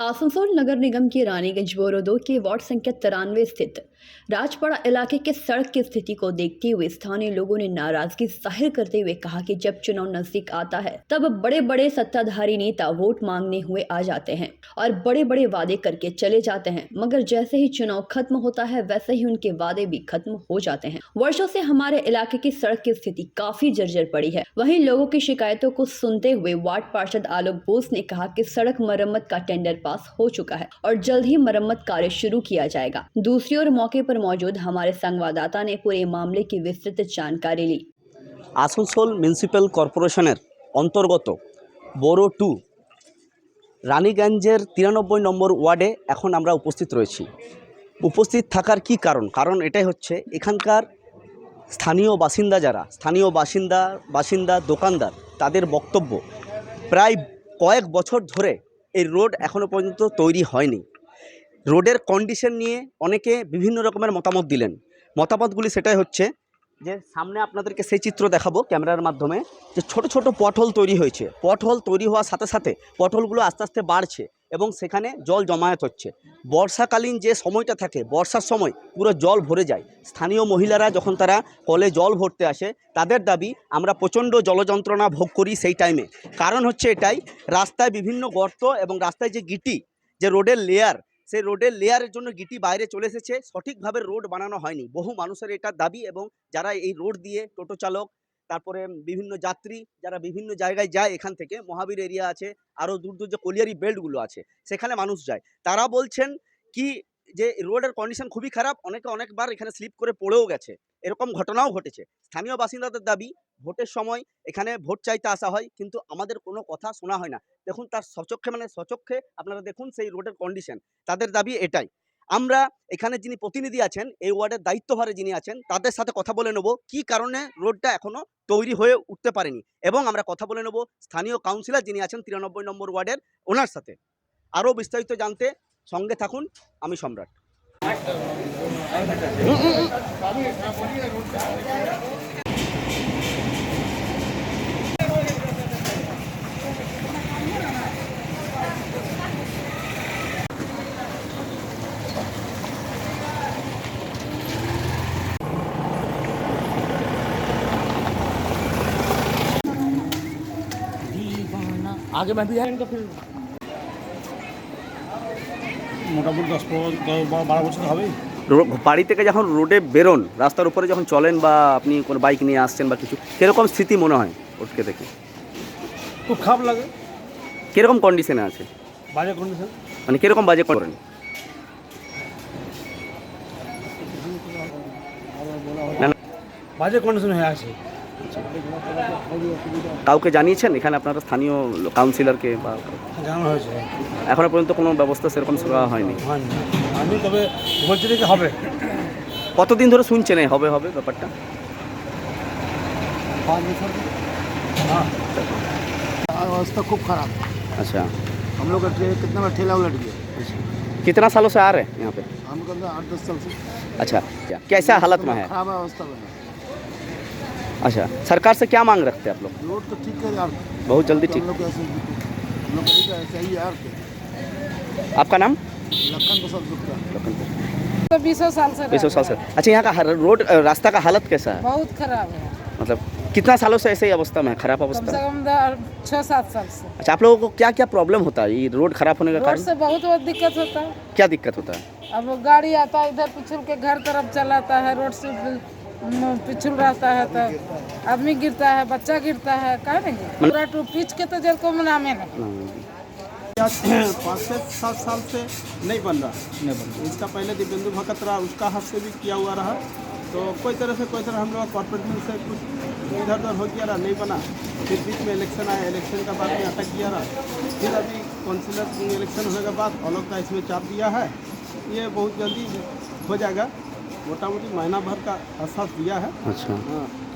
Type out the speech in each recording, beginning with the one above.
आसनसोल नगर निगम की रानीगंज बोरो 2 के वार्ड संख्या 93 स्थित राजपाड़ा इलाके के सड़क की स्थिति को देखते हुए स्थानीय लोगों ने नाराजगी जाहिर करते हुए कहा कि जब चुनाव नजदीक आता है तब बड़े बड़े सत्ताधारी नेता वोट मांगने हुए आ जाते हैं और बड़े बड़े वादे करके चले जाते हैं, मगर जैसे ही चुनाव खत्म होता है वैसे ही उनके वादे भी खत्म हो जाते हैं। वर्षों से हमारे इलाके की सड़क की स्थिति काफी जर्जर पड़ी है। वहीं लोगों की शिकायतों को सुनते हुए वार्ड पार्षद आलोक बोस ने कहा कि सड़क मरम्मत का टेंडर पास हो चुका है और जल्द ही मरम्मत कार्य शुरू किया जाएगा। दूसरी ओर मौके पर मौजूद हमारे संवाददाता ने पूरे मामले की विस्तृत जानकारी ली। आसनसोल म्यूनिसिपल कॉर्पोरेशनेर अंतर्गत बोरो 2 रानीगंजेर 93 নম্বর ওয়ার্ডে এখন আমরা উপস্থিত রয়েছি। উপস্থিত থাকার কি কারণ এটাই হচ্ছে এখানকার স্থানীয় বাসিন্দা যারা বাসিন্দা দোকানদার তাদের বক্তব্য প্রায় কয়েক বছর ধরে এই রোড এখনো পর্যন্ত তৈরি হয়নি। রোডের কন্ডিশন নিয়ে অনেকে বিভিন্ন রকমের মতামত দিলেন। মতামতগুলি সেটাই হচ্ছে যে সামনে আপনাদেরকে সেই চিত্র দেখাবো ক্যামেরার মাধ্যমে, যে ছোট ছোট পটহোল তৈরি হয়েছে। পটহোল তৈরি হওয়ার সাথে সাথে পটহোলগুলো আস্তে আস্তে বাড়ছে এবং সেখানে জল জমায়েত হচ্ছে। বর্ষাকালীন যে সময়টা থাকে, বর্ষার সময় পুরো জল ভরে যায়। স্থানীয় মহিলারা যখন তারা কলে জল ভরতে আসে তাদের দাবি আমরা প্রচণ্ড জলযন্ত্রণা ভোগ করি সেই টাইমে। কারণ হচ্ছে এটাই, রাস্তায় বিভিন্ন গর্ত এবং রাস্তায় যে গিটি, যে রোডের লেয়ার, সেই রোডের লেয়ারের জন্য গিটি বাইরে চলে এসেছে, সঠিকভাবে রোড বানানো হয়নি। বহু মানুষের এটা দাবি এবং যারা এই রোড দিয়ে টোটো চালক, তারপরে বিভিন্ন যাত্রী যারা বিভিন্ন জায়গায় যায়, এখান থেকে মহাবীর এরিয়া আছে, আরও দূর দূর যে কলিয়ারি বেল্টগুলো আছে সেখানে মানুষ যায়, তারা বলছেন কি যে রোডের কন্ডিশন খুবই খারাপ। অনেকবার এখানে স্লিপ করে পড়েও গেছে, এরকম ঘটনাও ঘটেছে। স্থানীয় বাসিন্দাদের দাবি ভোটের সময় এখানে ভোট চাইতে আসা হয় কিন্তু আমাদের কোনো কথা শোনা হয় না। দেখুন তার সচক্ষে আপনারা দেখুন সেই রোডের কন্ডিশন। তাদের দাবি এটাই। আমরা এখানে যিনি প্রতিনিধি আছেন, এই ওয়ার্ডের দায়িত্বভারে যিনি আছেন, তাদের সাথে কথা বলে নেব কি কারণে রোডটা এখনো তৈরি হয়ে উঠতে পারেনি, এবং আমরা কথা বলে নেব স্থানীয় কাউন্সিলর যিনি আছেন 93 নম্বর ওয়ার্ডের, ওনার সাথে আরও বিস্তারিত জানতে সঙ্গে থাকুন। আমি সম্রাট। आगे मैं भी है इनका फिर মোটামুটি 10-12 বছর হবে। বাড়ি থেকে যখন রোডে বেরোন, রাস্তার উপরে যখন চলেন বা আপনি কোনো বাইক নিয়ে আসছেন বা কিছু, কীরকম স্থিতি মনে হয় ওকে দেখে? খুব খারাপ লাগে। কীরকম কন্ডিশনে আছে? বাজে কন্ডিশন। মানে কীরকম বাজে করেন? বাজে কন্ডিশন হয়ে আছে। কাউকে জানিয়েছেন এখানে আপনারা স্থানীয় কাউন্সিলরকে? বা জানানো হয়েছে, এখনো পর্যন্ত কোনো ব্যবস্থা সেরকম শুরু হয়নি। আমি তবে বলছি যে হবে। কতদিন ধরে শুনছেন এই হবে ব্যাপারটা? 5 বছর। हाँ, अवस्था खूब खराब। अच्छा, हम लोग का कितना बार ठेला उलट गया। कितना सालों से आ रहे हैं यहाँ पे? हम कम 8-10 साल से। अच्छा, कैसा हालत में है? खराब अवस्था में है। अच्छा, सरकार से क्या मांग रखते हैं आप लोग? रोड तो ठीक है यार, बहुत जल्दी ठीक। हम लोग ऐसे ही यार। आपका नाम? लखन प्रसाद गुप्ता। तो 20 साल से 20 साल से। अच्छा, यहाँ का रोड रास्ता का हालत कैसा है? बहुत खराब है। मतलब कितना सालों से ऐसे ही अवस्था में है, खराब कम अवस्था? से कम 6-7 साल से। अच्छा, आप लोगों को क्या क्या प्रॉब्लम होता है ये रोड खराब होने का रोड कारण? से बहुत दिक्कत होता है। क्या दिक्कत होता है? अब गाड़ी आता है इधर पिछुल के घर तरफ चलाता है, रोड से पिछुल रहता है तो आदमी गिरता है, बच्चा गिरता है, कहा नहीं पूरा टू पिच के तो जल को नामे नहीं। 5 से 7 साल से नहीं बन रहा। इसका पहले दिव्येंदु भगत रहा, उसका हाथ से भी किया हुआ रहा, तो कोई तरह हम लोग कॉर्पोरेट से कुछ इधर उधर हो गया रहा, नहीं बना। फिर बीच में इलेक्शन आया, इलेक्शन का बाद में अटक गया रहा। फिर अभी काउंसिलर इलेक्शन होने के बाद अलग का इसमें चाप दिया है, ये बहुत जल्दी हो जाएगा। মোটামুটি মহিনা ভর কা আশ্বাস দিয়া है। আচ্ছা,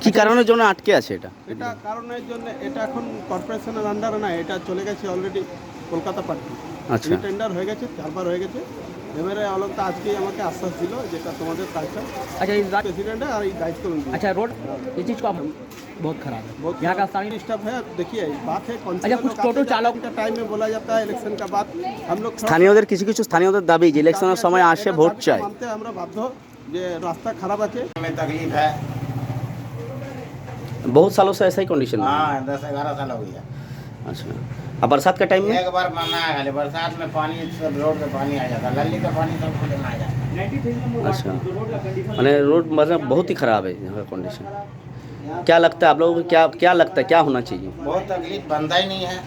কি কারণের জন্য আটকে আছে এটা? এটা কারণের জন্য এটা এখন কর্পোরেশনের আন্ডারে না, এটা চলে গেছে অলরেডি কলকাতা পার্টি। আচ্ছা, টেন্ডার হয়ে গেছে, 4বার হয়ে গেছে। এবারে অলকটা আজকেই আমাকে আশ্বাস দিল যেটা তোমাদের কাজটা। अच्छा, প্রেসিডেন্ট আর এই দায়িত্ব। अच्छा रोड ये चीज़ को आप बहुत खराब है बहुत यहाँ का स्थानीय। डिस्टर्ब है। देखिए बात है कौन अच्छा, कुछ टोटो चालक का टाइम में बोला जाता है इलेक्शन का बात हम लोग স্থানীয়দের কিছু কিছু স্থানীয়দের দাবি যে ইলেকশনের সময় আসে ভোট চায়। মানতে আমরা বাধ্য যে রাস্তা খারাপ আছে। में तकलीफ है। बहुत सालों से ऐसा ही कंडीशन है। हाँ 10-11 साल हो गया। अच्छा, अब बरसात के टाइम में एक बार मना है खाली बरसात में पानी सब रोड पे पानी आ जाता है, लल्ली का पानी सब खुले में आ जाता है। अच्छा, मैंने रोड मतलब बहुत ही ख़राब है यहाँ का कंडीशन। क्या लगता है आप लोगों को, क्या लगता है क्या होना चाहिए? बहुत तकलीफ बनता ही नहीं है।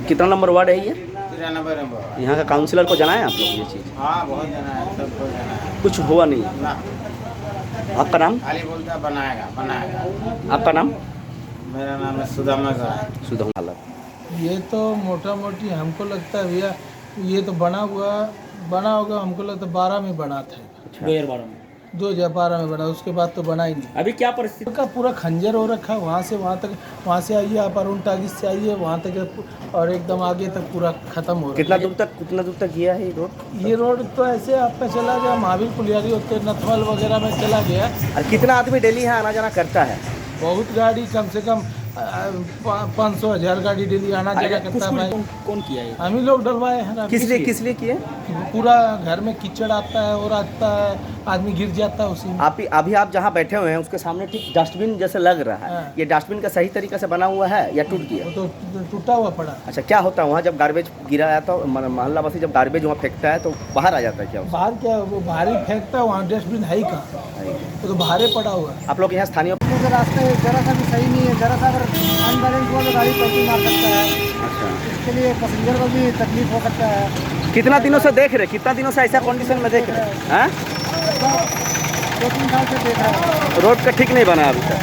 कितना नंबर वार्ड है ये? 93 नंबर। यहाँ का काउंसिलर को जनाएं आप लोग ये चीज़? हाँ बहुत जना है, सबको जना है कुछ हुआ नहीं। ना, आपका नाम? खाली बोलता बनाएगा बनाएगा। आपका नाम? मेरा नाम है सुदामा का है। सुधम। ये तो मोटा मोटी हमको लगता है भैया ये तो बना होगा हमको लगता है 12 में बना था। 2012 में 2012 में बना, उसके बाद तो बना ही नहीं। अभी क्या परिस्थिति? का पूरा खंजर हो रखा है, वहाँ से वहाँ तक, वहाँ से आइए आप अरुण टागिस से आइए वहाँ तक और एकदम आगे तक पूरा खत्म हो रहा कितना दूर तक गया है ये रोड? है। ये रोड तो ऐसे आपका चला गया महावीर पुलियारी होते नथवाल वगैरह में चला गया। और कितना आदमी डेली यहाँ आना जाना करता है? बहुत गाड़ी, कम से कम 500,000 गाड़ी डेली आना जाना करता है भाई। कौन किया ये? हम ही लोग डलवाए हैं ना। किस लिए किए? पूरा घर में कीचड़ आता है और आता है, आदमी गिर जाता है उसी में। अभी आप जहाँ बैठे हुए हैं उसके सामने ठीक डस्टबिन जैसे लग रहा है। हाँ। ये डस्टबिन का सही तरीके से बना हुआ है या टूट गया? वो तो टूटा हुआ पड़ा। अच्छा, क्या होता है वहाँ जब गार्बेज गिरा जाता है, मोहल्ला वासी जब गार्बेज वहाँ फेंकता है तो बाहर आ जाता है क्या? बाहर क्या वो बाहर ही फेंकता है, वहाँ डस्टबिन है ही कहाँ, वो तो बाहर ही पड़ा हुआ है। आप लोग यहाँ स्थानीय? रास्ते जरा सा भी सही नहीं है, जरा सा अगर अनबैलेंस हुआ तो गाड़ी पलटी मार सकता है। अच्छा, इसके लिए पैसेंजर को भी तकलीफ हो सकता है। कितना दिनों से देख रहे, कितना दिनों से ऐसा कंडीशन में देख रहे हैं? 2-3 साल से देख रहा है। रोड का ठीक नहीं बना अभी तक।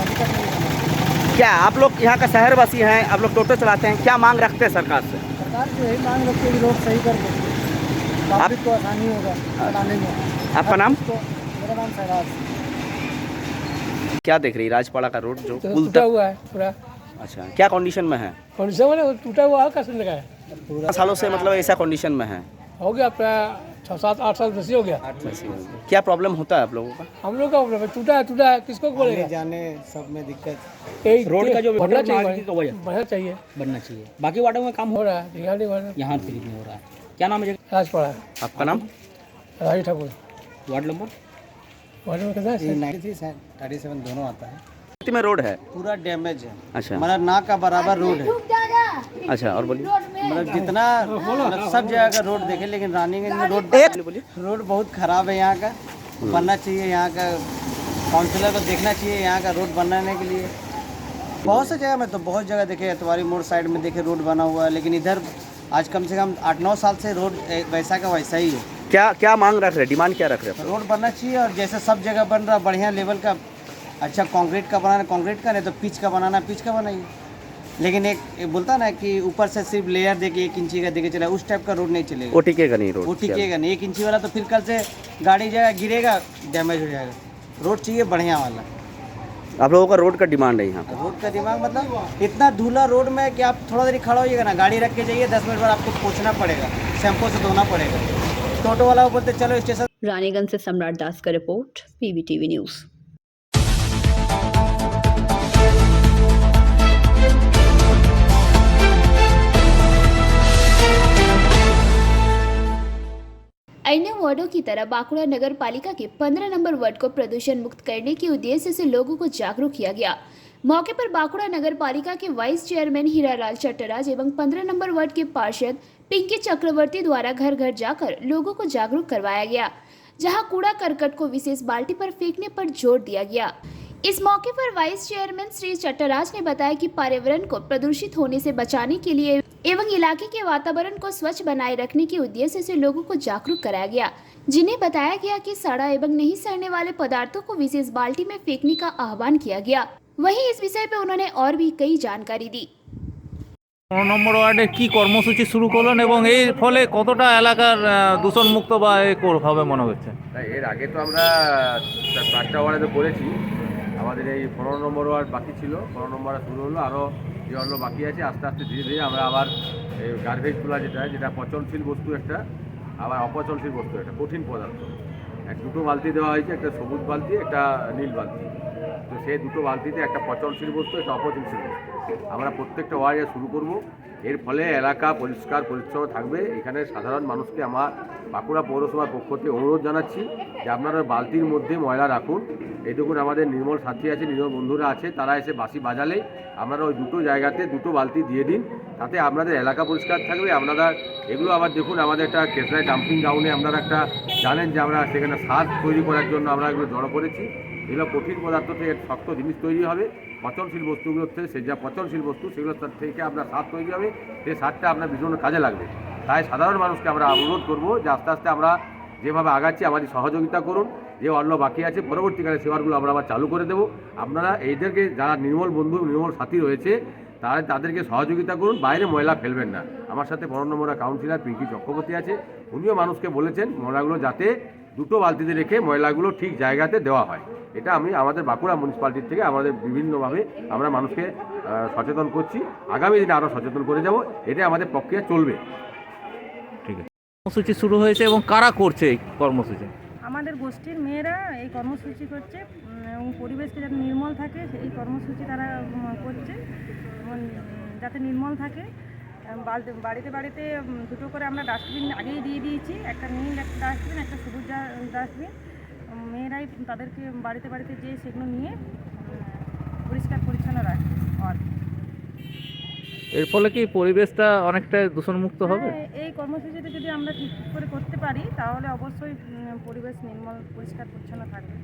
क्या आप लोग यहाँ का शहरवासी हैं, आप लोग टोटो चलाते हैं, क्या मांग रखते हैं सरकार से? सरकार से यही मांग रखते हैं कि रोड सही कर दे, ट्रैफिक को आसानी होगा चलाने में। आपका नाम? मेरा नाम सहराज। क्या देख रही राजपाड़ा का रोड जो पुल टूटा तक? हुआ है पूरा। अच्छा, क्या कंडीशन में है? कंडीशन में टूटा हुआ है, कैसे लगा है? पूरा सालों से मतलब ऐसा कंडीशन में है? हो गया प्राय 6-7-8 साल बेसी हो गया। क्या प्रॉब्लम होता है आप लोगों का? हम लोग का प्रॉब्लम है, टूटा है किसको बोलेगा? जाने सब में दिक्कत। रोड का जो बढ़ना चाहिए, बनना चाहिए। बाकी वार्डों में काम हो रहा है, ध्यान नहीं बढ़ रहा। यहाँ फ्री में हो रहा है। क्या नाम है? राजपाड़ा आपका नाम? राही ठाकुर। वार्ड नंबर वार्ड में कितना है? 37 दोनों आता है। में रोड है पूरा डैमेज है, अच्छा मतलब ना का बराबर रोड है। अच्छा, और बोलिए। मतलब जितना मतलब सब जगह का रोड देखे, लेकिन रानीगंज में रोड रोड बहुत खराब है यहाँ का। बनना चाहिए, यहाँ का काउंसिलर को देखना चाहिए यहाँ का रोड बनाने के लिए। बहुत सी जगह में तो बहुत जगह देखे, एतवारी मोड़ साइड में देखे रोड बना हुआ है, लेकिन इधर आज कम से कम 8-9 साल से रोड वैसा का वैसा ही है। क्या मांग रख रहे, डिमांड क्या रख रहे हैं? रोड बनना चाहिए, और जैसे सब जगह बन रहा बढ़िया लेवल का, अच्छा कंक्रीट का बनाना कंक्रीट का, नहीं तो पिच का बनाना पिच का बनाइए। लेकिन एक बोलता ना कि ऊपर से सिर्फ लेयर देके 1 इंची का देके चला, उस टाइप का रोड नहीं चलेगा। वो टिकेगा नहीं रोड? वो टिकेगा नहीं, 1 इंची वाला तो फिर कल से गाड़ी जाएगा, गिरेगा, डैमेज हो जाएगा। रोड चाहिए बढ़िया वाला। आप लोगों का रोड का डिमांड है यहाँ? रोड का दिमाग मतलब इतना धूला रोड में कि आप थोड़ा देर खड़ा होइएगा ना, गाड़ी रख के जाइए, 10 मिनट बाद आपको पोंछना पड़ेगा, शैम्पू से धोना पड़ेगा। टोटो वाला को बोलते चलो स्टेशन। रानीगंज से सम्राट दास का रिपोर्ट, PBTV न्यूज़। अन्य वार्डों की तरह बांकुड़ा नगर पालिका के 15 नंबर वार्ड को प्रदूषण मुक्त करने के उद्देश्य से लोगों को जागरूक किया गया। मौके पर बांकुड़ा नगर पालिका के वाइस चेयरमैन हीरालाल चट्टराज एवं 15 नंबर वार्ड के पार्षद पिंकी चक्रवर्ती द्वारा घर घर जाकर लोगों को जागरूक करवाया गया, जहां कूड़ा करकट को विशेष बाल्टी पर फेंकने पर जोर दिया गया। इस मौके पर वाइस चेयरमैन श्री चट्टराज ने बताया कि पर्यावरण को प्रदूषित होने से बचाने के लिए एवं इलाके के वातावरण को स्वच्छ बनाए रखने के उद्देश्य से लोगों को जागरूक कराया गया, जिन्हें बताया गया कि सड़ा एवं नहीं सड़ने वाले पदार्थों को विशेष बाल्टी में फेंकने का आह्वान किया गया। वहीं इस विषय पर उन्होंने और भी कई जानकारी दी। 15 নম্বর ওয়ার্ডে কি কর্মসূচি শুরু করলেন এবং এর ফলে কতটা এলাকার দূষণ মুক্ত বা হবে মনে হচ্ছে? এর আগে তো আমরা 4টা ওয়ার্ডে করেছি, আমাদের এই 15 নম্বর ওয়ার্ড বাকি ছিল, 15 নম্বরে শুরু হলো, আরও যে অন্য বাকি আছে আস্তে আস্তে ধীরে ধীরে আমরা আবার এই গার্বেজ তোলা যেটা পচনশীল বস্তু একটা, আবার অপচনশীল বস্তু একটা কঠিন পদার্থ, দুটো বালতি দেওয়া হয়েছে, একটা সবুজ বালতি একটা নীল বালতি। তো সেই দুটো বালতিতে একটা পচনশীল বস্তু একটা অপচনশীল বস্তু আমরা প্রত্যেকটা ওয়ার্ডে শুরু করব। এর ফলে এলাকা পরিষ্কার পরিচ্ছন্ন থাকবে। এখানে সাধারণ মানুষকে আমার বাঁকুড়া পৌরসভার পক্ষ থেকে অনুরোধ জানাচ্ছি যে আপনারা বালতির মধ্যে ময়লা রাখুন। এইটুকুন আমাদের নির্মল সাথী আছে, নির্মল বন্ধুরা আছে, তারা এসে বাঁশি বাজালেই আপনারা ওই দুটো জায়গাতে দুটো বালতি দিয়ে দিন, তাতে আপনাদের এলাকা পরিষ্কার থাকবে। আপনারা এগুলো আবার দেখুন, আমাদের একটা কেশরায় ডাম্পিং গ্রাউন্ডে আপনারা একটা জানেন যে আমরা সেখানে সার তৈরি করার জন্য আমরা এগুলো জড়ো করেছি। এগুলো কঠিন পদার্থ থেকে শক্ত জিনিস তৈরি হবে, পচনশীল বস্তুগুলোর থেকে সে যা পচনশীল বস্তু সেগুলোর থেকে আপনার সার তৈরি হবে, সেই সারটা আপনার ভীষণ কাজে লাগবে। তাই সাধারণ মানুষকে আমরা অনুরোধ করব যে আস্তে আস্তে আমরা যেভাবে আগাচ্ছি আমাদের সহযোগিতা করুন। যে অন্য বাকি আছে পরবর্তীকালে সেবারগুলো আমরা আবার চালু করে দেবো। আপনারা এইদেরকে যারা নির্মল বন্ধু নির্মল সাথী রয়েছে তাদেরকে সহযোগিতা করুন, বাইরে ময়লা ফেলবেন না। আমার সাথে 15 নম্বর কাউন্সিলর পিঙ্কি চক্রবর্তী আছে, উনিও মানুষকে বলেছেন ময়লাগুলো যাতে দুটো বালতিতে রেখে ময়লাগুলো ঠিক জায়গাতে দেওয়া হয়। এটা আমি আমাদের বাঁকুড়া মিউনিসিপ্যালিটির থেকে আমাদের বিভিন্নভাবে আমরা মানুষকে সচেতন করছি। আগামী দিনে আরও সচেতন করে যাব, এটা আমাদের প্রক্রিয়া চলবে। ঠিক আছে, কর্মসূচি শুরু হয়েছে এবং কারা করছে এই কর্মসূচি? আমাদের গোষ্ঠীর মেয়েরা এই কর্মসূচি করছে এবং পরিবেশকে যাতে নির্মল থাকে এই কর্মসূচি তারা করছে, যাতে নির্মল থাকে। বাড়িতে বাড়িতে দুটো করে আমরা ডাস্টবিন আগেই দিয়ে দিয়েছি, একটা নীল একটা ডাস্টবিন, একটা সবুজ ডাস্টবিন। মেয়েরাই তাদেরকে বাড়িতে বাড়িতে যেয়ে সেগুলো নিয়ে পরিষ্কার পরিচ্ছন্ন রাখে। এর ফলে কি পরিবেশটা অনেকটা দূষণমুক্ত হবে? এই কর্মসূচিটা যদি আমরা ঠিক করে করতে পারি তাহলে অবশ্যই পরিবেশ নির্মল পরিষ্কার পরিচ্ছন্ন থাকবে।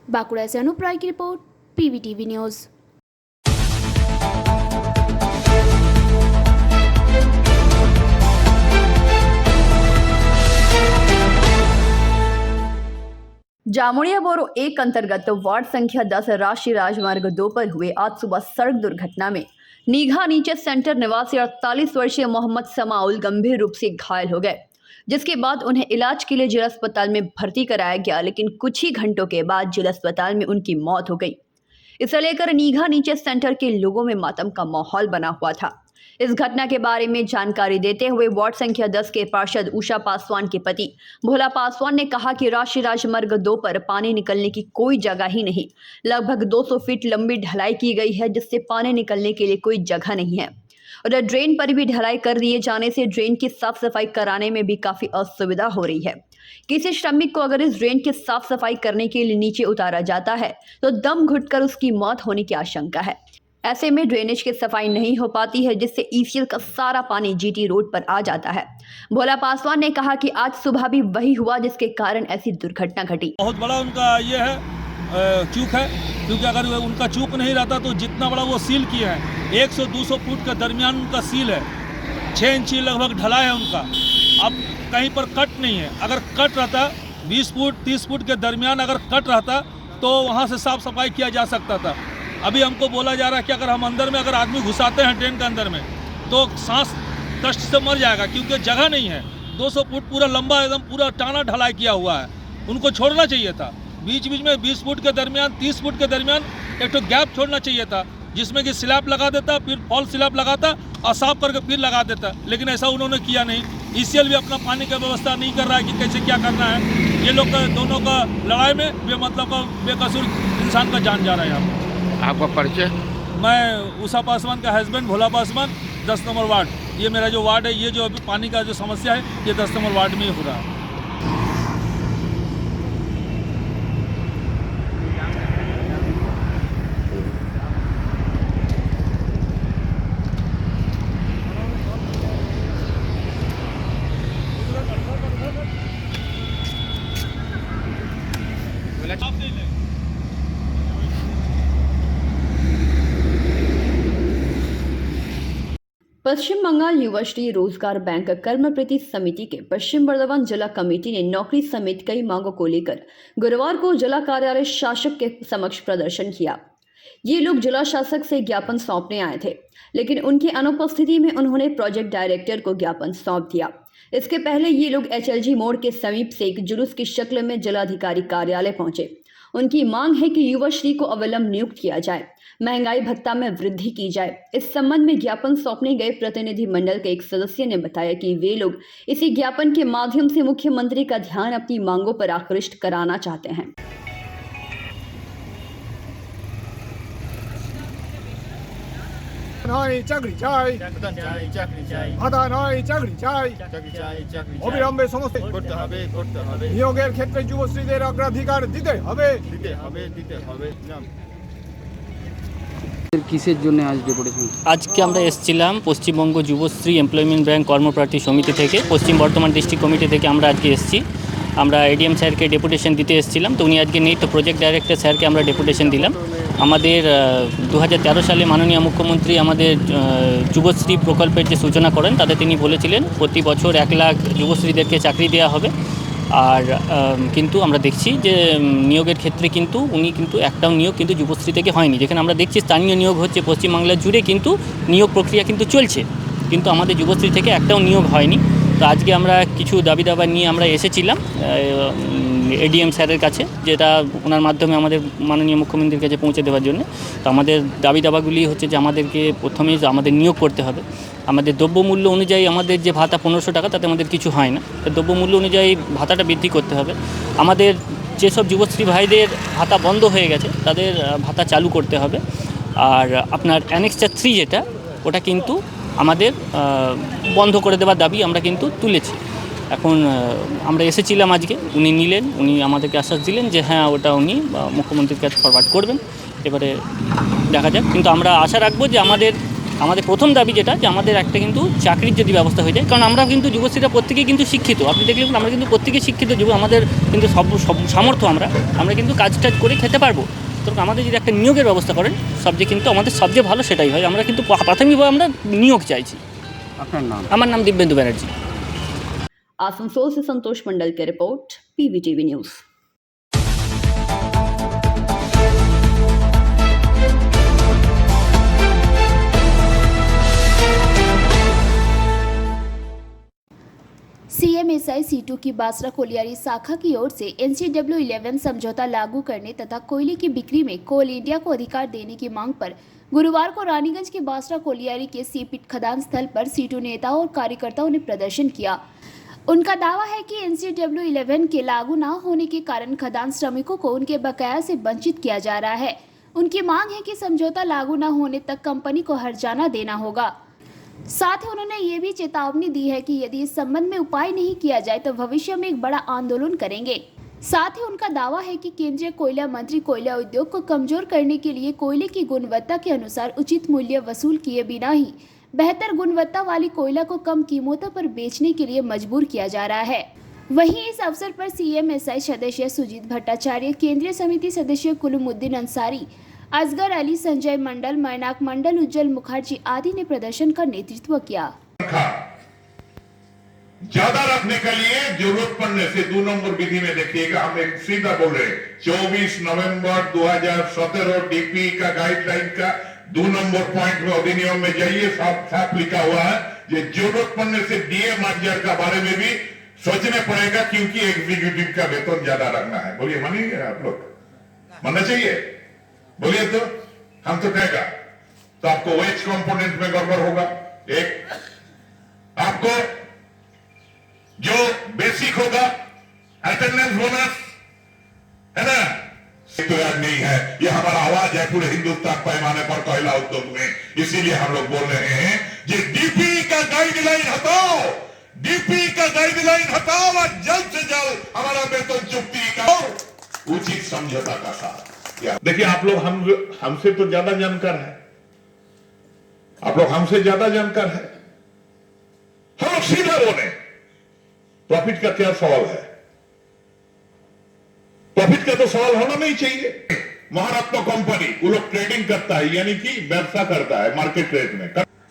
बांकुड़ा से अनूप राय की रिपोर्ट, PVTV न्यूज़। जामुड़िया बोरो 1 अंतर्गत वार्ड संख्या 10 राष्ट्रीय राजमार्ग 2 पर हुए आज सुबह सड़क दुर्घटना में नीघा नीचे सेंटर निवासी 48 वर्षीय मोहम्मद समाउल गंभीर रूप से घायल हो गए, जिसके बाद उन्हें इलाज के लिए जिला अस्पताल में भर्ती कराया गया, लेकिन कुछ ही घंटों के बाद जिला अस्पताल में उनकी मौत हो गई। इसे लेकर नीघा नीचे सेंटर के लोगों में मातम का माहौल बना हुआ था। इस घटना के बारे में जानकारी देते हुए वार्ड संख्या 10 के पार्षद उषा पासवान के पति भोला पासवान ने कहा कि राष्ट्रीय राजमार्ग 2 पर पानी निकलने की कोई जगह ही नहीं। लगभग 200 फीट लंबी ढलाई की गई है, जिससे पानी निकलने के लिए कोई जगह नहीं है। और ड्रेन पर भी ढलाई कर दिए जाने से ड्रेन की साफ सफाई कराने में भी काफी असुविधा हो रही है। किसी श्रमिक को अगर इस ड्रेन की साफ सफाई करने के लिए नीचे उतारा जाता है तो दम घुटकर उसकी मौत होने की आशंका है। ऐसे में ड्रेनेज की सफाई नहीं हो पाती है, जिससे ECL का सारा पानी GT रोड पर आ जाता है। भोला पासवान ने कहा कि आज सुबह भी वही हुआ, जिसके कारण ऐसी दुर्घटना घटी। बहुत बड़ा उनका ये है चूक है, क्योंकि अगर उनका चूक नहीं रहता तो जितना बड़ा वो सील किए हैं 100-200 फुट के दरमियान उनका सील है, 6 इंची लगभग ढला है उनका। अब कहीं पर कट नहीं है, अगर कट रहता 20 फुट 30 फुट के दरमियान अगर कट रहता तो वहाँ से साफ सफाई किया जा सकता था। अभी हमको बोला जा रहा है कि अगर हम अंदर में अगर आदमी घुसाते हैं ट्रेन के अंदर में तो सांस कष्ट से मर जाएगा, क्योंकि जगह नहीं है। 200 फुट पूरा लंबा एकदम पूरा टाना ढलाई किया हुआ है, उनको छोड़ना चाहिए था। बीच बीच में 20 फुट के दरमियान 30 फुट के दरमियान एक तो गैप छोड़ना चाहिए था, जिसमें कि स्लैब लगा देता, फिर फॉल स्लैब लगाता और साफ करके फिर लगा देता, लेकिन ऐसा उन्होंने किया नहीं। ECL भी अपना पानी का व्यवस्था नहीं कर रहा है कि कैसे क्या करना है। ये लोग दोनों का लड़ाई में बेमतलब का बेकसूर इंसान का जान जा रहा है यहाँ पर। आपका परिचय? मैं उषा पासवान का हस्बैंड भोला पासवान, 10 नंबर वार्ड। ये मेरा जो वार्ड है, ये जो अभी पानी का जो समस्या है ये 10 नंबर वार्ड में ही हो रहा है। पश्चिम बंगाल युवाश्री रोजगार बैंक कर्मप्रीति समिति के पश्चिम बर्धमान जिला कमेटी ने नौकरी समेत कई मांगों को लेकर गुरुवार को जिला कार्यालय शासक के समक्ष प्रदर्शन किया। ये लोग जिला शासक से ज्ञापन सौंपने आए थे, लेकिन उनकी अनुपस्थिति में उन्होंने प्रोजेक्ट डायरेक्टर को ज्ञापन सौंप दिया। इसके पहले ये लोग HLG मोड़ के समीप से एक जुलूस की शक्ल में जिलाधिकारी कार्यालय पहुंचे। उनकी मांग है कि युवाश्री को अविलंब नियुक्त किया जाए, महंगाई भत्ता में वृद्धि की जाए। इस संबंध में ज्ञापन सौंपने गए प्रतिनिधि मंडल के एक सदस्य ने बताया कि वे लोग इसी ज्ञापन के माध्यम से मुख्यमंत्री का ध्यान अपनी मांगों पर आकृष्ट कराना चाहते हैं। নয় চাকরি চাই, ভাতা নয় চাকরি চাই, অবিলম্বে সমস্ত করতে হবে নিয়োগের ক্ষেত্রে যুবশ্রীদের অগ্রাধিকার দিতে হবে। কিসের জন্য আজ ডেপুটেশন? আজকে আমরা এসেছিলাম পশ্চিমবঙ্গ যুবশ্রী এমপ্লয়মেন্ট ব্যাংক কর্মপ্রার্থী সমিতি থেকে, পশ্চিম বর্ধমান ডিস্ট্রিক্ট কমিটি থেকে আমরা আজকে এসেছি। আমরা এডিএম স্যারকে ডেপুটেশন দিতে এসেছিলাম, তো উনি আজকে নেই, তো প্রজেক্ট ডাইরেক্টর স্যারকে আমরা ডেপুটেশন দিলাম। আমাদের 2013 সালে মাননীয় মুখ্যমন্ত্রী আমাদের যুবশ্রী প্রকল্পের যে সূচনা করেন, তাতে তিনি বলেছিলেন প্রতি বছর 1 লাখ যুবশ্রীদেরকে চাকরি দেওয়া হবে। আর কিন্তু আমরা দেখছি যে নিয়োগের ক্ষেত্রে কিন্তু উনি কিন্তু একটাও নিয়োগ কিন্তু যুবশ্রী থেকে হয়নি। যেখানে আমরা দেখছি স্থানীয় নিয়োগ হচ্ছে পশ্চিমবাংলা জুড়ে, কিন্তু নিয়োগ প্রক্রিয়া কিন্তু চলছে, কিন্তু আমাদের যুবশ্রী থেকে একটাও নিয়োগ হয়নি। তো আজকে আমরা কিছু দাবি দাবা নিয়ে আমরা এসেছিলাম এডিএম স্যারের কাছে, যেটা ওনার মাধ্যমে আমাদের মাননীয় মুখ্যমন্ত্রীর কাছে পৌঁছে দেওয়ার জন্য। তো আমাদের দাবি দাবাগুলি হচ্ছে যে আমাদেরকে প্রথমেই আমাদের নিয়োগ করতে হবে। আমাদের দ্রব্যমূল্য অনুযায়ী আমাদের যে ভাতা 1500 টাকা, তাতে আমাদের কিছু হয় না। তো দ্রব্যমূল্য অনুযায়ী ভাতাটা বৃদ্ধি করতে হবে। আমাদের যেসব যুবশ্রী ভাইদের ভাতা বন্ধ হয়ে গেছে, তাদের ভাতা চালু করতে হবে। আর আপনার অ্যানেক্সার 3 যেটা, ওটা কিন্তু আমাদের বন্ধ করে দেওয়ার দাবি আমরা কিন্তু তুলেছি। এখন আমরা এসেছিলাম আজকে, উনি নিলেন, উনি আমাদেরকে আশ্বাস দিলেন যে হ্যাঁ ওটা উনি মুখ্যমন্ত্রীর কাছে ফরওয়ার্ড করবেন। এবারে দেখা যাক, কিন্তু আমরা আশা রাখবো যে আমাদের প্রথম দাবি যেটা, যে আমাদের একটা কিন্তু চাকরির যদি ব্যবস্থা হয়ে যায়, কারণ আমরা কিন্তু যুবশ্রীরা প্রত্যেকেই কিন্তু শিক্ষিত। আপনি দেখলেন আমরা কিন্তু প্রত্যেকেই শিক্ষিত যুব, আমাদের কিন্তু সব সামর্থ্য, আমরা কিন্তু কাজ টাজ করে খেতে পারবো। তো আমাদের যদি একটা নিয়োগের ব্যবস্থা করেন, সবচেয়ে কিন্তু আমাদের সবচেয়ে ভালো সেটাই হয়। আমরা কিন্তু প্রাথমিকভাবে আমরা নিয়োগ চাইছি। আপনার নাম? আমার নাম दिव्येंदु बैनर्जी। आसनसोल से संतोष मंडल की report, PVTV news. CMSI C2 की बासरा कोलियारी शाखा की ओर से NCW11 समझौता लागू करने तथा कोयले की बिक्री में कोल इंडिया को अधिकार देने की मांग पर गुरुवार को रानीगंज के बासरा कोलियारी के सीपिट खदान स्थल पर C2 नेताओं और कार्यकर्ताओं ने प्रदर्शन किया। उनका दावा है कि NCW11 के लागू न होने के कारण खदान श्रमिकों को उनके बकाया से वंचित किया जा रहा है। उनकी मांग है कि समझौता लागू न होने तक कंपनी को हर्जाना देना होगा। साथ ही उन्होंने ये भी चेतावनी दी है कि यदि इस संबंध में उपाय नहीं किया जाए तो भविष्य में एक बड़ा आंदोलन करेंगे। साथ ही उनका दावा है कि केंद्रीय कोयला मंत्री कोयला उद्योग को कमजोर करने के लिए कोयले की गुणवत्ता के अनुसार उचित मूल्य वसूल किए बिना ही बेहतर गुणवत्ता वाली कोयला को कम कीमतों पर बेचने के लिए मजबूर किया जा रहा है। वहीं इस अवसर पर CMSI सदस्य सुजीत भट्टाचार्य, केंद्रीय समिति सदस्य कुलुमुद्दीन अंसारी, असगर अली, संजय मंडल, मैनाक मंडल, उज्जवल मुखर्जी आदि ने प्रदर्शन का नेतृत्व किया। ज्यादा रखने के लिए जरूरत पड़ने से 2 नंबर विधि में देखिएगा, हम एक सीधा बोल रहे हैं 24 नवंबर 2017 DP का गाइडलाइन का 2 नंबर पॉइंट में अधिनियम में जाइए, साफ लिखा हुआ है ये जरूरत पड़ने से DA मार्जिन का बारे में भी सोचना पड़ेगा, क्योंकि एग्जीक्यूटिव का वेतन ज्यादा रखना है। बोलिए मानिएगा आप लोग? मानना चाहिए? बोलिए तो हम तो कहेगा तो आपको वेज कंपोनेंट में गड़बड़ होगा। एक आपको जो बेसिक होगा अटेंडेंस बोनस है ना, तो याद नहीं है। ये हमारा आवाज है पूरे हिंदुस्तान पैमाने पर कोयला उद्योग में, इसीलिए हम लोग बोल रहे हैं कि DP का गाइडलाइन हटाओ, DP का गाइडलाइन हटाओ और जल्द से जल्द हमारा वेतन चुक्ति का उचित समझौता का साथ। देखिए आप लोग हमसे तो ज्यादा जानकार है, आप लोग हमसे ज्यादा जानकार है। हम लोग सीधा बोले प्रॉफिट का क्या सवाल है? प्रॉफिट का तो सवाल होना नहीं चाहिए। महारत्न कंपनी वो लोग ट्रेडिंग करता है, यानी कि व्यवसाय करता है मार्केट रेट में।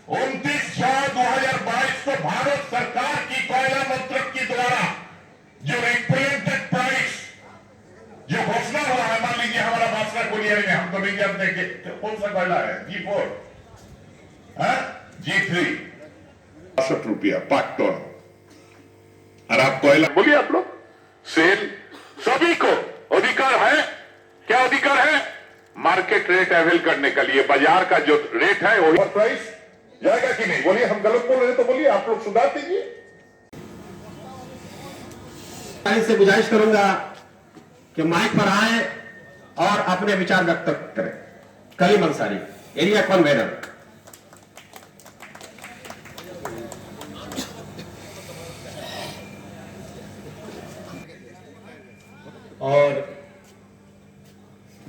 29/6/2022 को भारत सरकार की कोयला मंत्रालय के द्वारा जो रिप्रेजेंटेड प्राइस जो घोषणा हुआ है, मान लीजिए हमारा बासरा कोलियारी में, हम तो नहीं जानते कि कौन सा कोयला है, G4 G3 ₹62 5 टन, और आप कोयला बोलिए आप लोग सेल सभी को अधिकार है। क्या अधिकार है? मार्केट रेट अवेल करने के लिए बाजार का जो रेट है वही प्राइस जाएगा कि नहीं? बोलिए, हम गलत बोल रहे हैं तो बोलिए, आप लोग सुधार दीजिए। से गुजारिश करूंगा कि माइक पर आए और अपने विचार व्यक्त करें। Kaleem Ansari, area convener.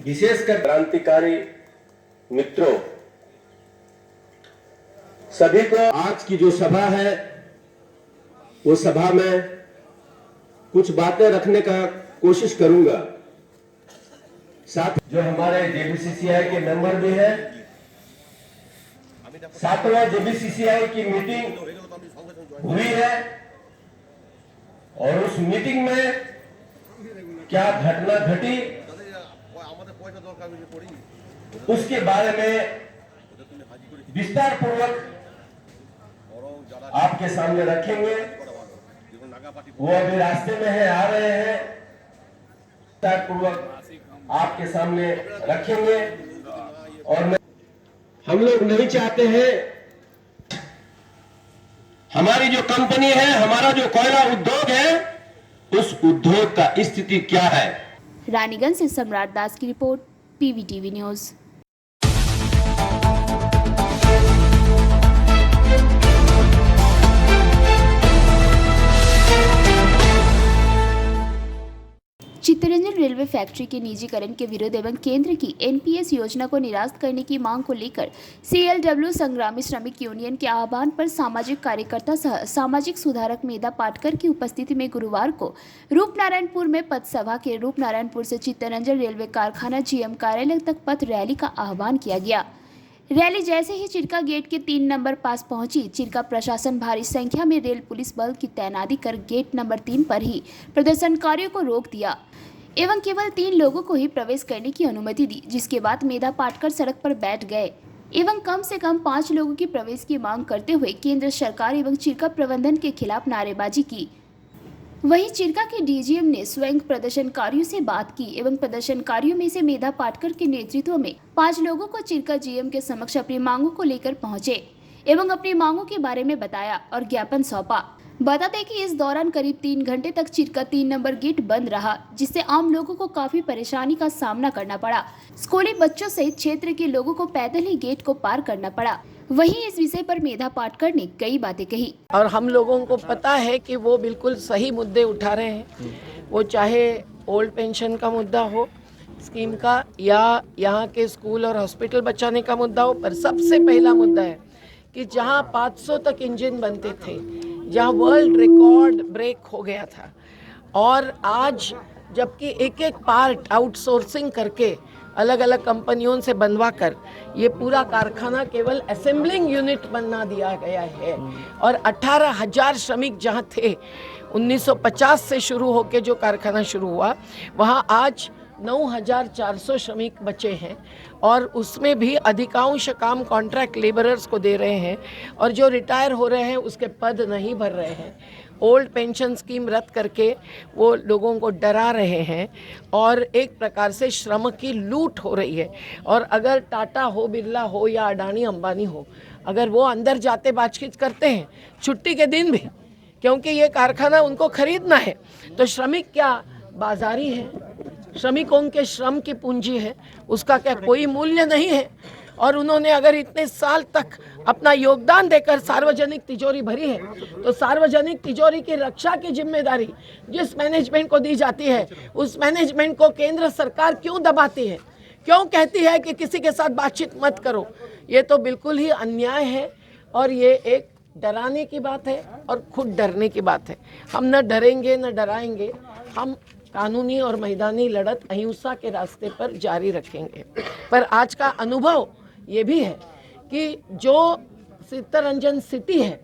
विशेषकर क्रांतिकारी मित्रों, सभी को आज की जो सभा है वो सभा में कुछ बातें रखने का कोशिश करूंगा। साथ जो हमारे जेबीसीसीआई के मेंबर भी हैं, 7वां जेबीसीसीआई की मीटिंग हुई है और उस मीटिंग में क्या घटना घटी उसके बारे में विस्तार पूर्वक आपके सामने रखेंगे। वो अभी रास्ते में है, आ रहे हैं, विस्तार पूर्वक आपके सामने रखेंगे। और हम लोग नहीं चाहते हैं हमारी जो कंपनी है, हमारा जो कोयला उद्योग है, उस उद्योग का स्थिति क्या है। रानीगंज से सम्राट दास की report, PVTV news. Chittaranjan railway factory के निजीकरण के विरोध एवं केंद्र की एनपीएस योजना को निरस्त करने की मांग को लेकर सीएलडब्ल्यू संग्रामी श्रमिक यूनियन के आह्वान पर सामाजिक कार्यकर्ता सह सामाजिक सुधारक मेधा पाटकर की उपस्थिति में गुरुवार को रूपनारायणपुर में पथ सभा के रूपनारायणपुर से चित्तरंजन रेलवे कारखाना जीएम कार्यालय तक पथ रैली का आह्वान किया गया। रैली जैसे ही चिरका गेट के 3 नंबर पास पहुंची, चिरका प्रशासन भारी संख्या में रेल पुलिस बल की तैनाती कर गेट नंबर 3 पर ही प्रदर्शनकारियों को रोक दिया एवं केवल 3 लोगों को ही प्रवेश करने की अनुमति दी, जिसके बाद मेधा पाटकर सड़क पर बैठ गए एवं कम से कम 5 लोगों की प्रवेश की मांग करते हुए केंद्र सरकार एवं चिरका प्रबंधन के खिलाफ नारेबाजी की। वहीं चिरका के डीजीएम ने स्वयं प्रदर्शनकारियों से बात की एवं प्रदर्शनकारियों में से मेधा पाटकर के नेतृत्व में 5 लोगों को चिरका जीएम के समक्ष अपनी मांगों को लेकर पहुंचे एवं अपनी मांगों के बारे में बताया और ज्ञापन सौंपा। बता दें कि इस दौरान करीब 3 घंटे तक चिरका 3 नंबर गेट बंद रहा, जिससे आम लोगों को काफी परेशानी का सामना करना पड़ा। स्कूली बच्चों सहित क्षेत्र के लोगों को पैदल ही गेट को पार करना पड़ा। वहीं इस विषय पर मेधा पाटकर ने कई बातें कही और हम लोगों को पता है कि वो बिल्कुल सही मुद्दे उठा रहे हैं। वो चाहे ओल्ड पेंशन का मुद्दा हो, स्कीम का, या यहाँ के स्कूल और हॉस्पिटल बचाने का मुद्दा हो, पर सबसे पहला मुद्दा है कि जहाँ 500 तक इंजन बनते थे, जहाँ वर्ल्ड रिकॉर्ड ब्रेक हो गया था, और आज जबकि एक एक पार्ट आउटसोर्सिंग करके अलग अलग कंपनियों से बनवा कर ये पूरा कारखाना केवल असेंबलिंग यूनिट बना दिया गया है। और 18,000 श्रमिक जहाँ थे 1950 से शुरू होकर जो कारखाना शुरू हुआ, वहाँ आज 9,400 श्रमिक बचे हैं और उसमें भी अधिकांश काम कॉन्ट्रैक्ट लेबरर्स को दे रहे हैं और जो रिटायर हो रहे हैं उसके पद नहीं भर रहे हैं। ओल्ड पेंशन स्कीम रद्द करके वो लोगों को डरा रहे हैं और एक प्रकार से श्रम की लूट हो रही है। और अगर टाटा हो, बिरला हो या अडानी अंबानी हो, अगर वो अंदर जाते बातचीत करते हैं छुट्टी के दिन भी, क्योंकि ये कारखाना उनको खरीदना है, तो श्रमिक क्या बाजारी है? श्रमिकों के श्रम की पूंजी है, उसका क्या कोई मूल्य नहीं है? और उन्होंने अगर इतने साल तक अपना योगदान देकर सार्वजनिक तिजोरी भरी है, तो सार्वजनिक तिजोरी की रक्षा की जिम्मेदारी जिस मैनेजमेंट को दी जाती है, उस मैनेजमेंट को केंद्र सरकार क्यों दबाती है? क्यों कहती है कि किसी के साथ बातचीत मत करो? ये तो बिल्कुल ही अन्याय है और ये एक डराने की बात है और खुद डरने की बात है। हम न डरेंगे न डराएंगे, हम कानूनी और मैदानी लड़त अहिंसा के रास्ते पर जारी रखेंगे। पर आज का अनुभव ये भी है कि जो चित्तरंजन सिटी है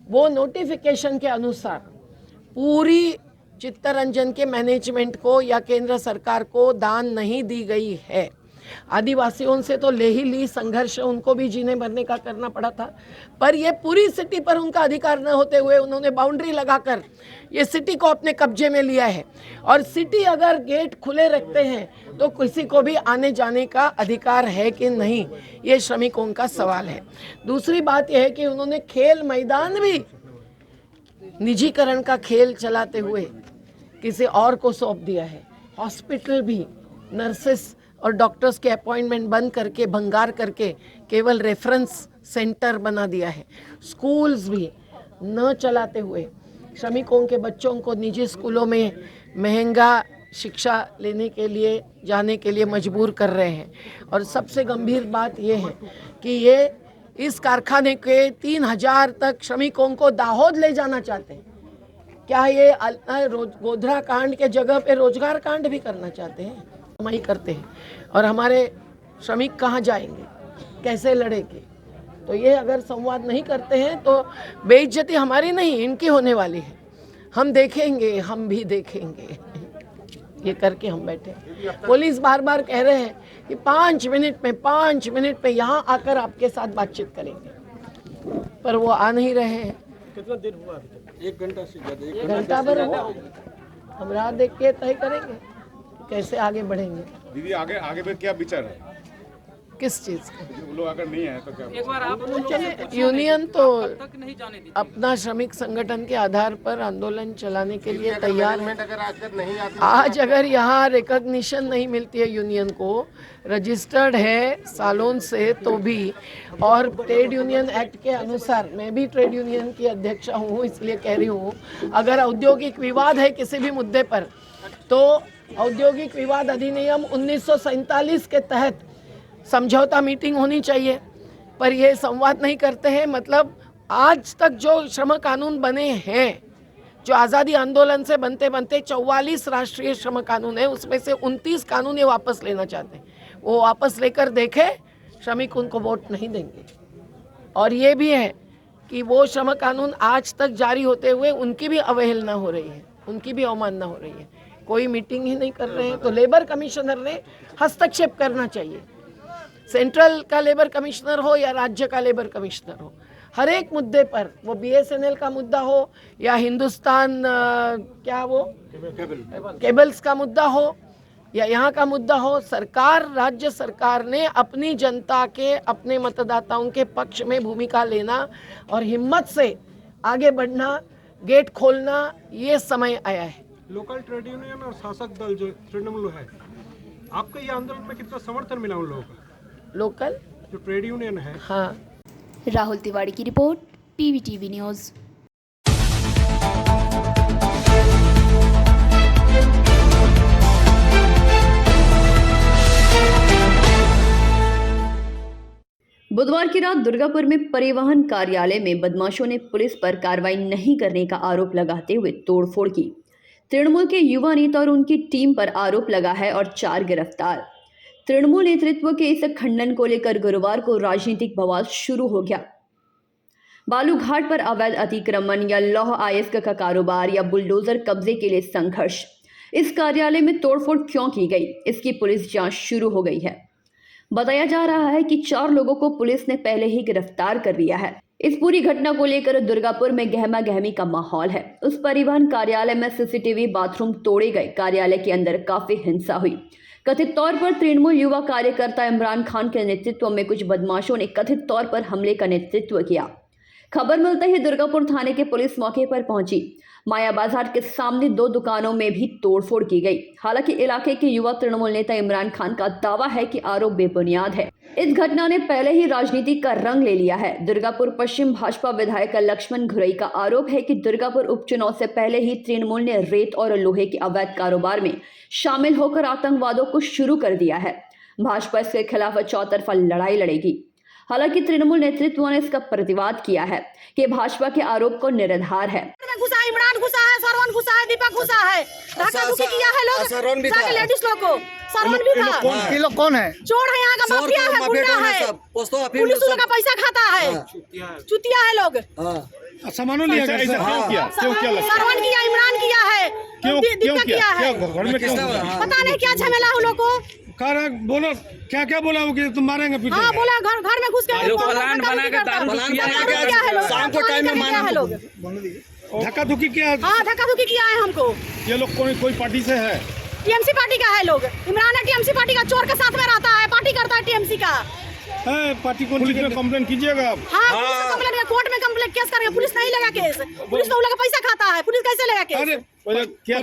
वो नोटिफिकेशन के अनुसार पूरी चित्तरंजन के मैनेजमेंट को या केंद्र सरकार को दान नहीं दी गई है। आदिवासियों से तो ले ही ली, संघर्ष उनको भी जीने मरने का करना पड़ा था, पर ये पूरी सिटी पर उनका अधिकार न होते हुए उन्होंने बाउंड्री लगाकर ये सिटी को अपने कब्जे में लिया है। और सिटी अगर गेट खुले रखते हैं तो किसी को भी आने जाने का अधिकार है कि नहीं, ये श्रमिकों का सवाल है। दूसरी बात यह है कि उन्होंने खेल मैदान भी निजीकरण का खेल चलाते हुए किसी और को सौंप दिया है। हॉस्पिटल भी नर्सेस और डॉक्टर्स के अपॉइंटमेंट बंद करके, भंगार करके केवल रेफरेंस सेंटर बना दिया है। स्कूल्स भी न चलाते हुए श्रमिकों के बच्चों को निजी स्कूलों में महंगा शिक्षा लेने के लिए जाने के लिए मजबूर कर रहे हैं। और सबसे गंभीर बात ये है कि ये इस कारखाने के 3000 तक श्रमिकों को दाहोद ले जाना चाहते हैं। क्या ये गोधरा कांड के जगह पे रोजगार कांड भी करना चाहते हैं? हम ही करते हैं। और हमारे श्रमिक कहाँ जाएंगे, कैसे लड़ेंगे? तो ये अगर संवाद नहीं करते हैं तो बेइज्जती हमारी नहीं, इनकी होने वाली है। हम देखेंगे, हम भी देखेंगे, ये करके हम बैठे। पुलिस बार बार कह रहे हैं कि 5 मिनट में यहाँ आकर आपके साथ बातचीत करेंगे, पर वो आ नहीं रहे हैं। कितना देर हुआ अभी तक? 1 घंटा से ज़्यादा। 1 घंटा भर हुआ। हम राह देख के तय करेंगे कैसे आगे बढ़ेंगे। दीदी आगे फिर क्या विचार है? किस चीज़ का? वो लोग अगर नहीं आए तो क्या? एक बार आप यूनियन तो अपना श्रमिक संगठन के आधार पर आंदोलन चलाने के लिए तैयार है। आज अगर यहाँ रिकॉग्निशन नहीं मिलती है यूनियन को, रजिस्टर्ड है सालों से तो भी, और ट्रेड यूनियन एक्ट के अनुसार मैं भी ट्रेड यूनियन की अध्यक्ष हूँ, इसलिए कह रही हूँ, अगर औद्योगिक विवाद है किसी भी मुद्दे पर तो औद्योगिक विवाद अधिनियम 1947 के तहत समझौता मीटिंग होनी चाहिए। पर ये संवाद नहीं करते हैं। मतलब आज तक जो श्रम कानून बने हैं, जो आज़ादी आंदोलन से बनते बनते 44 राष्ट्रीय श्रम कानून है, उसमें से 29 कानून ये वापस लेना चाहते हैं। वो वापस लेकर देखे, श्रमिक उनको वोट नहीं देंगे। और ये भी है कि वो श्रम कानून आज तक जारी होते हुए उनकी भी अवहेलना हो रही है, उनकी भी अवमानना हो रही है। कोई मीटिंग ही नहीं कर रहे हैं। तो लेबर कमिश्नर ने हस्तक्षेप करना चाहिए। सेंट्रल का लेबर कमिश्नर हो या राज्य का लेबर कमिश्नर हो, हर एक मुद्दे पर, वो BSNL का मुद्दा हो या हिंदुस्तान केबल्स का मुद्दा हो या यहाँ का मुद्दा हो, सरकार, राज्य सरकार ने अपनी जनता के, अपने मतदाताओं के पक्ष में भूमिका लेना और हिम्मत से आगे बढ़ना, गेट खोलना, ये समय आया है। लोकल ट्रेड यूनियन और शासक दल जो तृणमूल है, आपके ये आंदोलन में कितना समर्थन मिला उन लोगों का? लोकल जो ट्रेड यूनियन है। हाँ। राहुल तिवारी की रिपोर्ट, PVTV न्यूज़। बुधवार की रात दुर्गापुर में परिवहन कार्यालय में बदमाशों ने पुलिस पर कार्रवाई नहीं करने का आरोप लगाते हुए तोड़फोड़ की। तृणमूल के युवा नेता और उनकी टीम पर आरोप लगा है और 4 गिरफ्तार। तृणमूल नेतृत्व के इस खंडन को लेकर गुरुवार को राजनीतिक बवाल शुरू हो गया। बालूघाट पर अवैध अतिक्रमण या लौह अयस्क का कारोबार या बुलडोजर कब्जे के लिए संघर्ष। इस कार्यालय में तोड़फोड़ क्यों की गई, इसकी पुलिस जांच शुरू हो गई है। बताया जा रहा है कि 4 लोगों को पुलिस ने पहले ही गिरफ्तार कर लिया है। इस पूरी घटना को लेकर दुर्गापुर में गहमा गहमी का माहौल है। उस परिवहन कार्यालय में CCTV बाथरूम तोड़े गए। कार्यालय के अंदर काफी हिंसा हुई। कथित तौर पर तृणमूल युवा कार्यकर्ता इमरान खान के नेतृत्व में कुछ बदमाशों ने कथित तौर पर हमले का नेतृत्व किया। खबर मिलते ही दुर्गापुर थाने की पुलिस मौके पर पहुंची। माया बाजार के सामने 2 दुकानों में भी तोड़फोड़ की गई। हालांकि इलाके के युवा तृणमूल नेता इमरान खान का दावा है कि आरोप बेबुनियाद है। इस घटना ने पहले ही राजनीति का रंग ले लिया है। दुर्गापुर पश्चिम भाजपा विधायक लक्ष्मण घुरई का आरोप है कि दुर्गापुर उपचुनाव से पहले ही तृणमूल ने रेत और लोहे के अवैध कारोबार में शामिल होकर आतंकवादों को शुरू कर दिया है। भाजपा इसके खिलाफ चौतरफा लड़ाई लड़ेगी। हालांकि तृणमूल नेतृत्व ने इसका प्रतिवाद किया है कि भाजपा के आरोप को निराधार है। इमरान घुसा है, सरवन घुसा है, दीपक घुसा है, धक्का-धुक्की किया है लोग, जाके लेडीज लोग को, सरवन भी था। ये लोग कौन है? चोर है, यहाँ का माफिया है, गुंडा है, पुलिस लोग का पैसा खाता है, चुतिया है लोग। सामानों लिया गया, क्यों किया? सरवन किया, इमरान किया है, दीपक किया है, पता नहीं क्या झमेला है लोग को। बोलो क्या बोला हो कि तुम मारेंगे पीछे? हाँ बोला, घर में घुस के शाम को टाइम में मारा लोग, धक्का-धुक्की किया। हाँ धक्का-धुक्की किया है हमको। ये लोग कोई पार्टी से है? TMC पार्टी का है लोग। इमरान है TMC पार्टी का, चोर के साथ में रहता है, पार्टी करता है TMC का। पार्टी को पुलिस में कंप्लेन कीजिएगा आप। हाँ कंप्लेन, कोर्ट में कंप्लेन केस करेंगे। पुलिस नहीं लेगा केस, पुलिस तो लोग पैसा खाता है, पुलिस कैसे लेगा केस? अरे क्या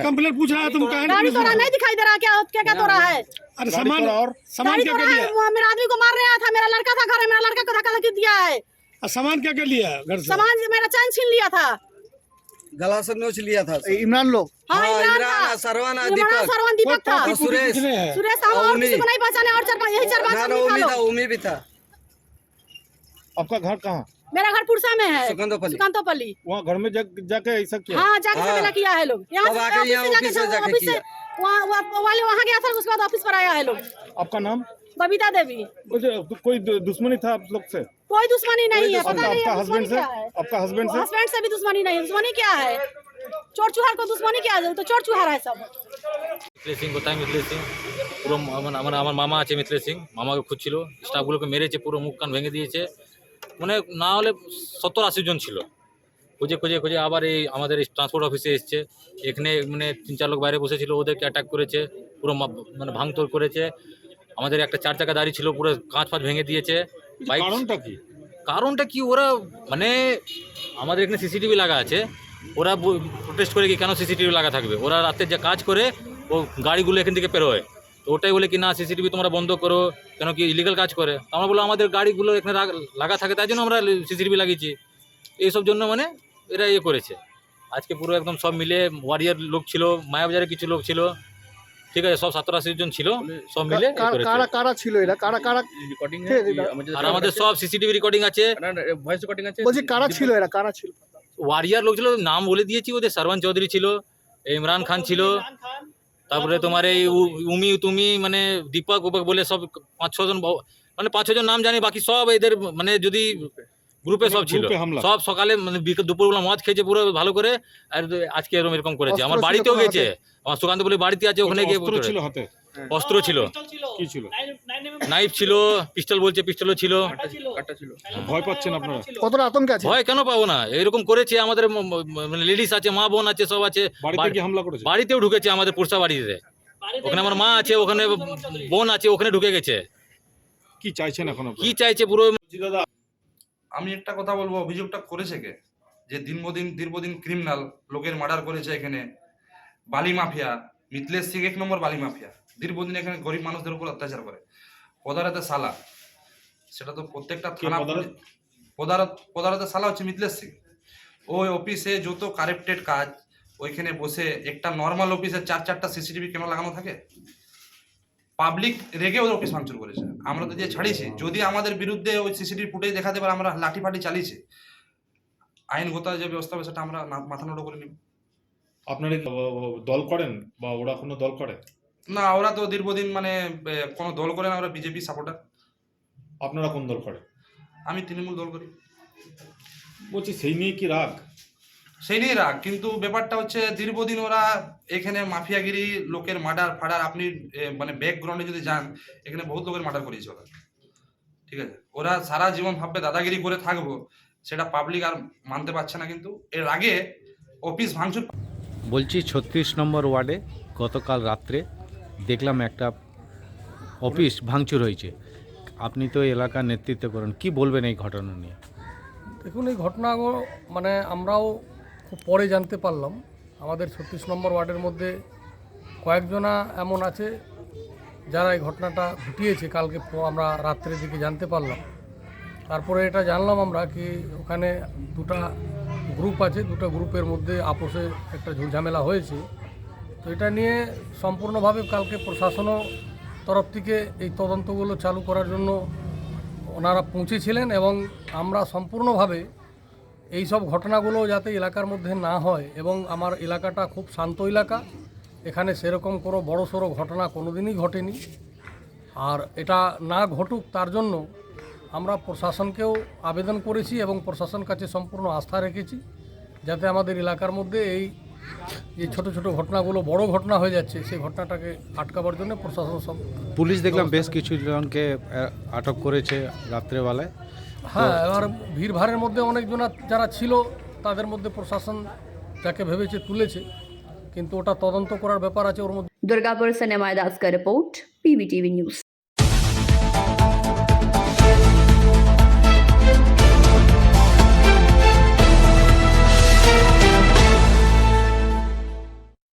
कंप्लेन पूछ रहा है? तुम कहाँ गाड़ी तोड़ा नहीं दिखाई दे रहा, क्या तोड़ा है? अरे सामान क्या लिया? मेरा आदमी को मार रहा था, मेरा लड़का था घर में, मेरा लड़का को धक्का-धक्की दिया है। सामान क्या लिया घर से? सामान मेरा चैन छीन लिया था। गला से नोच लिया था। इमरान लोग हाँ, इमरान, सरवन, दीपक था सुरेश और किसी को नहीं पहचाने और यही चार बात उमी भी था। आपका घर कहाँ? मेरा घर पुरसा में है, सुकंदोपल्ली। सुकंदोपल्ली। वहाँ घर में जाके ऐसा किया? हाँ, जाके झमेला किया है लोग। यहाँ अब आके यहाँ ऑफिस से जाके ऑफिस से किया। वाले वहाँ गया था, उसके बाद ऑफिस पर आया है लोग। आपका नाम? बबीता देवी। कोई दुश्मनी था आप लोग से? कोई दुश्मनी नहीं है, पता नहीं आपका है हस्बैंड से? क्या है। आपका हस्बैंड से? हस्बैंड से भी दुश्मनी नहीं है। दुश्मनी क्या है? चोर चुहार को दुश्मनी क्या है? तो चोर चुहार है सब। মিথিলেশ সিং কোথায়? মিথিলেশ সিং পুরো আমার মামা আছে মিথিলেশ সিং, মামাকে খুঁজছিল, স্টাফগুলোকে মেরেছে, পুরো মুখ কান ভেঙে দিয়েছে, মানে না হলে 70-80 জন ছিল। খুঁজে খুঁজে খুঁজে আবার এই আমাদের ট্রান্সপোর্ট অফিসে এসছে, এখানে মানে 3-4 লোক বাইরে বসেছিল, ওদেরকে অ্যাটাক করেছে, পুরো মানে ভাঙচুর করেছে। আমাদের একটা 4 চাকা গাড়ি ছিল, পুরো কাঁচ ফাঁচ ভেঙে দিয়েছে। কারণটা কি? কারণটা কি, ওরা মানে আমাদের এখানে সিসিটিভি লাগা আছে, ওরা প্রোটেস্ট করে কি কেন সিসিটিভি লাগা থাকবে, ওরা রাতে যে কাজ করে ও গাড়িগুলো এখান থেকে বেরোয়, তো ওটাই বলে কি না সিসিটিভি তোমরা বন্ধ করো, কেন কি ইলিগাল কাজ করে। আমরা বললাম আমাদের গাড়িগুলো এখানে লাগা থাকে, তাই জন্য আমরা সিসিটিভি লাগিয়েছি, এইসব জন্য মানে এরা ইয়ে করেছে। আজকে পুরো একদম সব মিলে ওয়ারিয়ার লোক ছিল, মায়াবাজারে কিছু লোক ছিল, ঠিক আছে, সব 70-80 জন ছিল, সব মিলে কারা ছিল এরা? কারা রিকর্ডিং আর আমাদের সব সিসিটিভি রেকর্ডিং আছে, ভয়েস রেকর্ডিং আছে। বলছি কারা ছিল এরা? কারা ছিল? ওয়ারিয়ার লোক ছিল, নাম বলে দিয়েছি ওদের। সরওয়ান চৌধুরী ছিল, ইমরান খান ছিল, তারপরে তোমার এই তুমি মানে দীপক বলে সব 5-6 জন, মানে 5-6 জন নাম জানি, বাকি সব এদের মানে যদি গ্রুপে সব ছিল, সব সকালে মানে দুপুরবেলা মদ খেয়েছে পুরো ভালো করে, আর আজকে এরকম করেছে। আমার বাড়িতেও গেছে, আমার সুকান্ত বলে বাড়িতে আছে, ওখানে গিয়ে অস্ত্র ছিল, কি ছিল? নাইফ ছিল, পিস্তল বলছে, পিস্তলও ছিল। ভয় পাচ্ছেন আপনারা? কতটা আতঙ্কে আছে? ভয় কেন পাবো না, এরকম করেছে। আমাদের মানে লেডিস আছে, মা বোন আছে, সব আছে, বাড়িতেও ঢুকেছে, আমাদের পুরসা বাড়িতে, ওখানে আমার মা আছে, ওখানে বোন আছে, ওখানে ঢুকে গেছে। কি চাইছেন এখন? কি চাইছে পুরো? দাদা আমি একটা কথা বলবো, অভিযোগটা করেছে কে, যে দীর্ঘদিন ক্রিমিনাল লোকের মার্ডার করেছে এখানে, বালি মাফিয়া, মিথিলেশ সিং 1 নম্বর বালি মাফিয়া, দীর্ঘদিন এখানে গরিব মানুষদের উপর অত্যাচার করে। পদারতে সালা, সেটা তো প্রত্যেকটা থানা, পদারতে সালা হচ্ছে মিথিলেশ সিং। ওই অফিসে যত কারেক্টেড কাজ, ওইখানে বসে একটা নর্মাল অফিসে 4-4টা সিসিটিভি ক্যামেরা লাগানো থাকে, পাবলিক রেগে ওদের অফিস ভাঙচুর করেছে। আমরা তো যে ছাড়িয়েছি, যদি আমাদের বিরুদ্ধে ওই সিসিটিভি ফুটেজ দেখাতে পারে, আমরা লাঠি ফাটি চালিয়েছি, আইনগত যে ব্যবস্থা হবে সেটা আমরা মাথা নোটো করে নিব। আপনারা দল করেন বা ওরা কোনো দল করে না? ওরা তো দীর্ঘদিন মানে কোনো দল করে না, ওরা বিজেপি সাপোর্টার। আপনারা কোন দল করে? আমি তৃণমূল দল করি। বলছি সেই নিয়ে কি রাগ? সেই নিয়ে রাগ, কিন্তু ব্যাপারটা হচ্ছে দীর্ঘদিন ওরা এখানে মাফিয়াগিরি, লোকের মার্ডার ফাডার, আপনি মানে ব্যাকগ্রাউন্ডে যদি যান, এখানে বহুত লোকের মার্ডার করেছে ওরা, ঠিক আছে। ওরা সারা জীবন ভাববে দাদাগিরি করে থাকবো, সেটা পাবলিক আর মানতে পারছে না। কিন্তু এর আগে অফিস ভাঙচুর। বলছি 36 নম্বর ওয়ার্ডে গতকাল রাত্রে দেখলাম একটা অফিস ভাঙচুর হয়েছে, আপনি তো এলাকার নেতৃত্ব করেন, কি বলবেন এই ঘটনা নিয়ে? দেখুন, এই ঘটনাগুলো মানে আমরাও খুব পরে জানতে পারলাম। আমাদের 36 নম্বর ওয়ার্ডের মধ্যে কয়েকজনা এমন আছে যারা এই ঘটনাটা ঘটিয়েছে। কালকে আমরা রাত্রের দিকে জানতে পারলাম, তারপরে এটা জানলাম আমরা কি ওখানে দুটা গ্রুপ আছে, দুটো গ্রুপের মধ্যে আপোষে একটা ঝামেলা হয়েছে। তো এটা নিয়ে সম্পূর্ণভাবে কালকে প্রশাসনও তরফ থেকে এই তদন্তগুলো চালু করার জন্য ওনারা পৌঁছেছিলেন, এবং আমরা সম্পূর্ণভাবে এই সব ঘটনাগুলো যাতে এলাকার মধ্যে না হয়, এবং আমার এলাকাটা খুব শান্ত এলাকা, এখানে সেরকম কোনো বড়সড় ঘটনা কোনোদিনই ঘটেনি, আর এটা না ঘটুক তার জন্য আমরা প্রশাসনকেও আবেদন করেছি এবং প্রশাসন কাছে সম্পূর্ণ আস্থা রেখেছি, যাতে আমাদের এলাকার মধ্যে এই যে ছোট ছোট ঘটনাগুলো বড় ঘটনা হয়ে যাচ্ছে, সেই ঘটনাটাকে আটকাবার জন্য প্রশাসন সব। পুলিশ দেখলাম বেশ কিছু জনকে আটক করেছে রাত্রেবেলায়। হ্যাঁ, এবার ভিড়ভাড়ের মধ্যে অনেকজন যারা ছিল তাদের মধ্যে প্রশাসন যাকে ভেবেছে তুলেছে, কিন্তু ওটা তদন্ত করার ব্যাপার আছে ওর মধ্যে। दुर्गापुर से निमाय दास का रिपोर्ट, PBTV न्यूज़।